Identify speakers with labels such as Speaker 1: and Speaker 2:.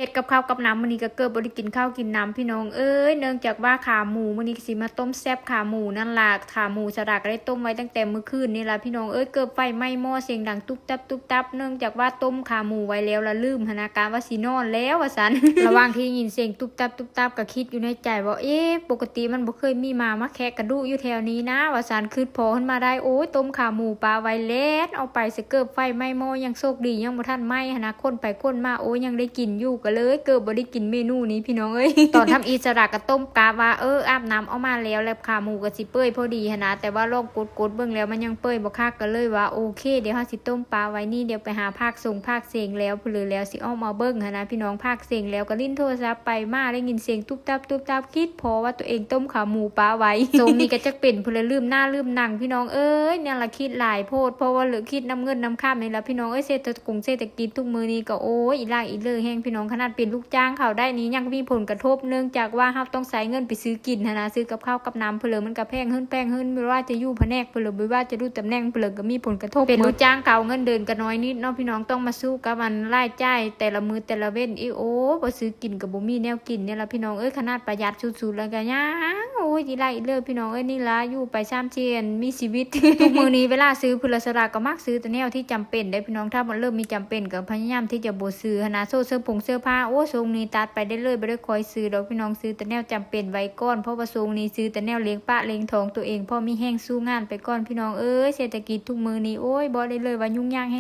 Speaker 1: เฮ็ดกับข้าวกับน้ำมื้อนี้ก็เกิดบ่ได้กินข้าวกินน้ำพี่น้องเอ้ยเนื่องจากว่าขาหมูมื้อนี้สิมาต้มแซ่บขาหมูนั่นล่ะขาหมูสระก็ได้ต้มไว้ตั้งแต่เมื่อคืนนี่ล่ะพี่น้องเอ้ยเกิดไฟไหม้หม้อเสียงดังตุ๊บตับตุ๊บตับเนื่องจากว่าต้มขาหมูไว้แล้วละลืมหั้นนะการว่าสินอนแล้วว่าซั่น ระหว่างที่ยินเสียงตุ๊บตับตุ๊บตับก็คิดอยู่ในใจว่าปกติมันบ่เคยมีมาแคะกระดูกอยู่แถวนี้นะว่าซั่นคิดพอขึ้นมาได้โอ้ยต้มขาหมูปลาไว้แล้วเอาไปสิเกิดไฟไหม้หม้อยังโชคดียังบ่ทันไหม้หั้นนะคนไปคนมาโอ้ยยังได้กินอยู่ก็เลยเกิดบ่ได้กินเมนูนี้พี่น้องเอ้ย ตอนทำอิสระก็ต้มกะว่าอาบน้ำเอามาแล้วขาหมูก็สิเปื่อยพอดีหั้นนะแต่ว่าลองกดเบิ่งแล้วมันยังเปื่อยบ่คักก็เลยว่าโอเคเดี๋ยวเฮาสิต้มปลาไว้นี่เดี๋ยวไปหาภาคเสียงแล้วเพื่อแล้วสิเอามาเบิ่งหั้นนะพี่น้องภาคเสียงแล้วก็ลิ้นโทรศัพท์ไปมาได้ยินเสียงตุ๊บตับคิดพอว่าตัวเองต้มขาหมูปลาไว้ ทรงนี้ก็จักเป็นเพื่อลืมหน้าลืมหนังพี่น้องเอ้ยเนี่ยละคิดหลายโพดเพราะว่าเหลือคิดน้ำเงินน้ำข้ามนี่ละพี่น้องเอ้ยเศรษฐกิจทุกมื้อนี้ก็โอ้ยอีลากอีเลยแห้งพี่น้องขนาดเป็นลูกจ้างเขาได้นี้ยังมีผลกระทบเนื่องจากว่าเฮาต้องใช้เงินไปซื้อกินนะซื้อกับข้าวกับน้ำเพื่อมันก็แพงขึ้นไม่ว่าจะอยู่แผนกเพื่อไม่ว่าจะดูตำแหน่งเพื่อก็มีผลกระทบเป็นลูกจ้างเก่าเงินเดือนก็น้อยนิดเนาะพี่น้องต้องมาสู้กับมันรายจ่ายแต่ละมื้อแต่ละเว้นอีโอ้บ่ซื้อกินก็บ่มีแนวกินเนี่ยล่ะพี่น้องเอ้ยขนาดประหยัดสุดๆแล้วก็ยังโอ้ยอีไรอีเลยพี่น้องเอ้ยนี่ล่ะอยู่ไป3เชียนมีชีวิต ทุกมื้อนี้เวลาซื้อพุลสระก็มักซื้อแต่แนวที่จำเป็นได้พี่น้องถ้ามันเริ่มมีจำเป็นก็พยายามที่จะบ่ซื้อหนะเสื้อผ้าโอ้ทรงนี้ตัดไปได้เลยบ่ได้คอยซื้อดอกพี่น้องซื้อแต่แนวจำเป็นไว้ก่อนเพราะว่าทรงนี้ซื้อแต่แนวเลี้ยงปะเลี้ยงท้องตัวเองพอมีแห้งสู้งานไปก่อนพี่น้องเอ้ยเศรษฐกิจทุกมื้อนี้โอ้ยบ่ได้เลยว่ายุ่งยากแฮง